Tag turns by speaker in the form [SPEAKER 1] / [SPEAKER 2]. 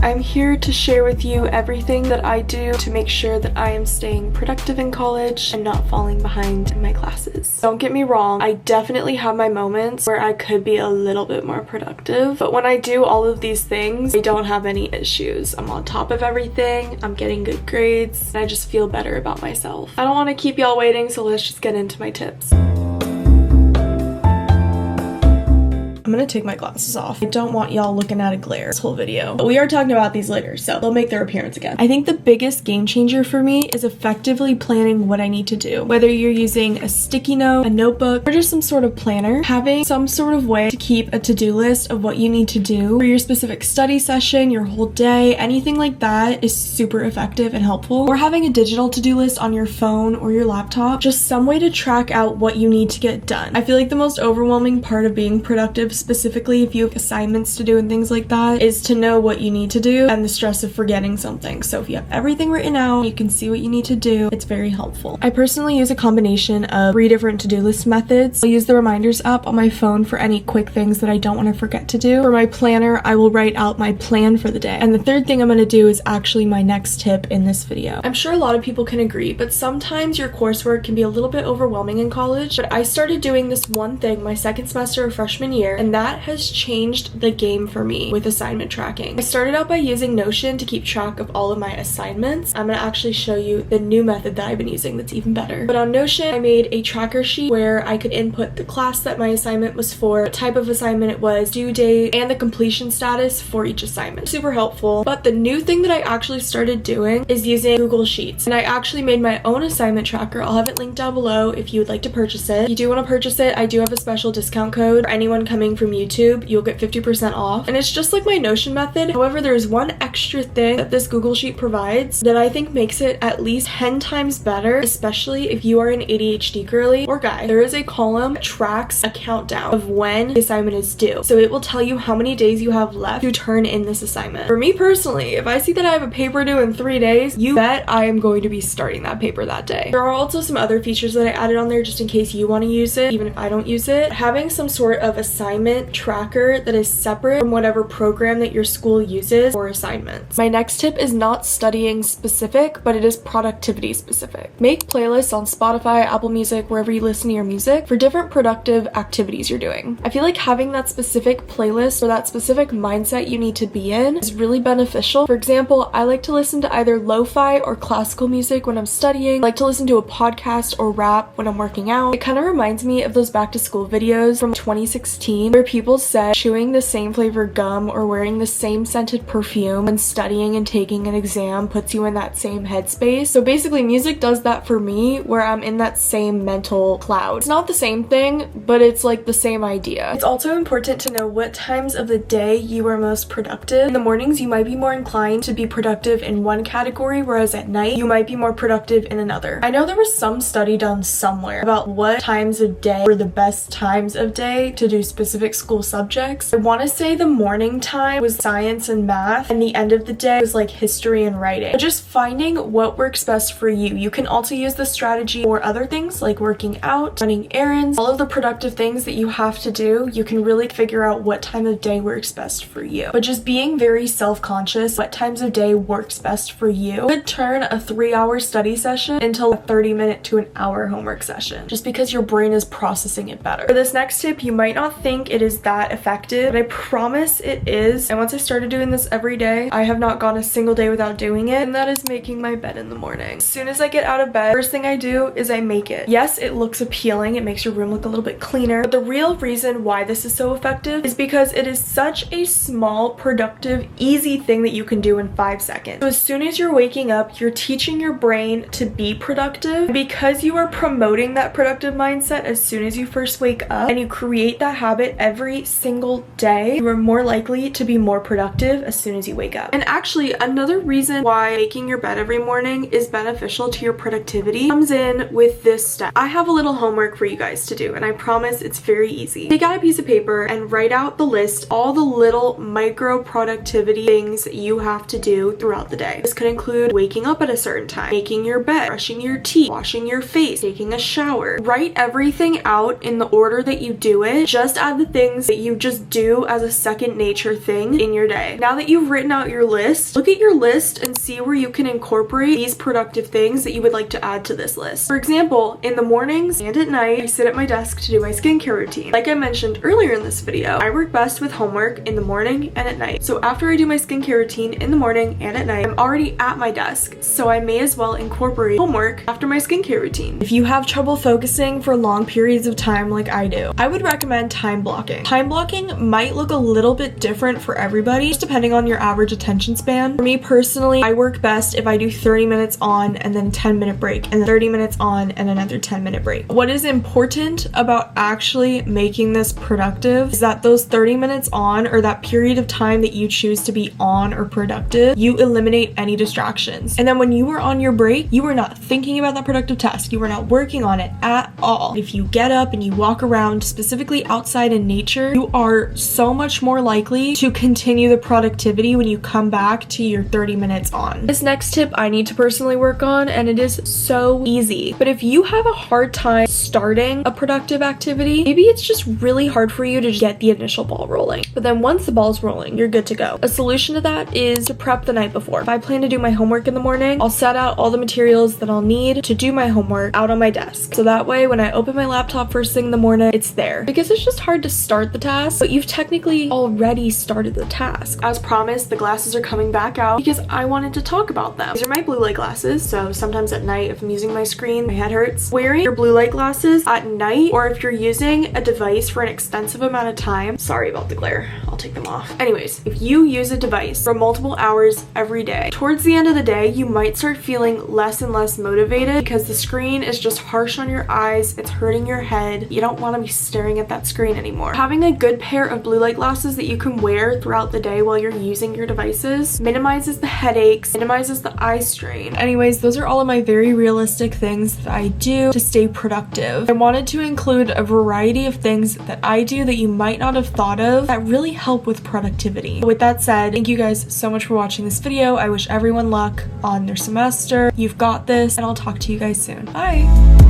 [SPEAKER 1] I'm here to share with you everything that I do to make sure that I am staying productive in college and not falling behind in my classes. Don't get me wrong, I definitely have my moments where I could be a little bit more productive, but when I do all of these things, I don't have any issues. I'm on top of everything, I'm getting good grades, and I just feel better about myself. I don't want to keep y'all waiting, so let's just get into my tips. I'm gonna take my glasses off. I don't want y'all looking at a glare this whole video. But we are talking about these later, so they'll make their appearance again. I think the biggest game changer for me is effectively planning what I need to do. Whether you're using a sticky note, a notebook, or just some sort of planner, having some sort of way to keep a to-do list of what you need to do for your specific study session, your whole day, anything like that is super effective and helpful. Or having a digital to-do list on your phone or your laptop, just some way to track out what you need to get done. I feel like the most overwhelming part of being productive, specifically if you have assignments to do and things like that, is to know what you need to do and the stress of forgetting something. So if you have everything written out, you can see what you need to do, it's very helpful. I personally use a combination of 3 different to-do list methods. I'll use the reminders app on my phone for any quick things that I don't want to forget to do. For my planner, I will write out my plan for the day. And the third thing I'm going to do is actually my next tip in this video. I'm sure a lot of people can agree, but sometimes your coursework can be a little bit overwhelming in college, but I started doing this one thing my second semester of freshman year, and that has changed the game for me with assignment tracking. I started out by using Notion to keep track of all of my assignments. I'm going to actually show you the new method that I've been using that's even better. But on Notion, I made a tracker sheet where I could input the class that my assignment was for, what type of assignment it was, due date, and the completion status for each assignment. Super helpful. But the new thing that I actually started doing is using Google Sheets. And I actually made my own assignment tracker. I'll have it linked down below if you would like to purchase it. If you do want to purchase it, I do have a special discount code for anyone coming from YouTube. You'll get 50% off. And it's just like my Notion method. However, there's one extra thing that this Google Sheet provides that I think makes it at least 10 times better, especially if you are an ADHD girly or guy. There is a column that tracks a countdown of when the assignment is due. So it will tell you how many days you have left to turn in this assignment. For me personally, if I see that I have a paper due in 3 days, you bet I am going to be starting that paper that day. There are also some other features that I added on there just in case you want to use it, even if I don't use it. Having some sort of assignment tracker that is separate from whatever program that your school uses for assignments. My next tip is not studying specific, but it is productivity specific. Make playlists on Spotify, Apple Music, wherever you listen to your music for different productive activities you're doing. I feel like having that specific playlist or that specific mindset you need to be in is really beneficial. For example, I like to listen to either lo-fi or classical music when I'm studying. I like to listen to a podcast or rap when I'm working out. It kind of reminds me of those back to school videos from 2016 where people said chewing the same flavored gum or wearing the same scented perfume when studying and taking an exam puts you in that same headspace. So basically music does that for me where I'm in that same mental cloud. It's not the same thing, but it's like the same idea. It's also important to know what times of the day you are most productive. In the mornings, you might be more inclined to be productive in one category, whereas at night, you might be more productive in another. I know there was some study done somewhere about what times of day were the best times of day to do specific school subjects. I want to say the morning time was science and math, and the end of the day was like history and writing. But just finding what works best for you. You can also use this strategy for other things like working out, running errands, all of the productive things that you have to do. You can really figure out what time of day works best for you. But just being very self-conscious, what times of day works best for you could turn a 3-hour study session into a 30-minute to an hour homework session, just because your brain is processing it better. For this next tip, you might not think it is that effective, but I promise it is. And once I started doing this every day, I have not gone a single day without doing it, and that is making my bed in the morning. As soon as I get out of bed, first thing I do is I make it. Yes, it looks appealing, it makes your room look a little bit cleaner, but the real reason why this is so effective is because it is such a small, productive, easy thing that you can do in 5 seconds. So as soon as you're waking up, you're teaching your brain to be productive. And because you are promoting that productive mindset as soon as you first wake up, and you create that habit every single day, you are more likely to be more productive as soon as you wake up. And actually, another reason why making your bed every morning is beneficial to your productivity comes in with this step. I have a little homework for you guys to do, and I promise it's very easy. Take out a piece of paper and write out the list, all the little micro productivity things that you have to do throughout the day. This could include waking up at a certain time, making your bed, brushing your teeth, washing your face, taking a shower. Write everything out in the order that you do it. Just add the things that you just do as a second nature thing in your day. Now that you've written out your list, look at your list and see where you can incorporate these productive things that you would like to add to this list. For example, in the mornings and at night, I sit at my desk to do my skincare routine. Like I mentioned earlier in this video, I work best with homework in the morning and at night. So after I do my skincare routine in the morning and at night, I'm already at my desk, so I may as well incorporate homework after my skincare routine. If you have trouble focusing for long periods of time like I do, I would recommend time blocking. Time blocking might look a little bit different for everybody, just depending on your average attention span. For me personally, I work best if I do 30 minutes on and then 10-minute break, and then 30 minutes on and another 10-minute break. What is important about actually making this productive is that those 30 minutes on, or that period of time that you choose to be on or productive, you eliminate any distractions. And then when you are on your break, you are not thinking about that productive task. You are not working on it at all. If you get up and you walk around, specifically outside in nature, you are so much more likely to continue the productivity when you come back to your 30 minutes on. This next tip I need to personally work on, and it is so easy. But if you have a hard time starting a productive activity, maybe it's just really hard for you to get the initial ball rolling. But then once the ball's rolling, you're good to go. A solution to that is to prep the night before. If I plan to do my homework in the morning, I'll set out all the materials that I'll need to do my homework out on my desk. So that way, when I open my laptop first thing in the morning, it's there. Because it's just hard to start the task, but you've technically already started the task. As promised, the glasses are coming back out because I wanted to talk about them. These are my blue light glasses, so sometimes at night if I'm using my screen, my head hurts. Wearing your blue light glasses at night, or if you're using a device for an extensive amount of time, sorry about the glare, I'll take them off. Anyways, if you use a device for multiple hours every day, towards the end of the day, you might start feeling less and less motivated because the screen is just harsh on your eyes, it's hurting your head, you don't want to be staring at that screen anymore. Having a good pair of blue light glasses that you can wear throughout the day while you're using your devices minimizes the headaches, minimizes the eye strain. Anyways, those are all of my very realistic things that I do to stay productive. I wanted to include a variety of things that I do that you might not have thought of that really help with productivity. With that said, thank you guys so much for watching this video. I wish everyone luck on their semester. You've got this, and I'll talk to you guys soon. Bye!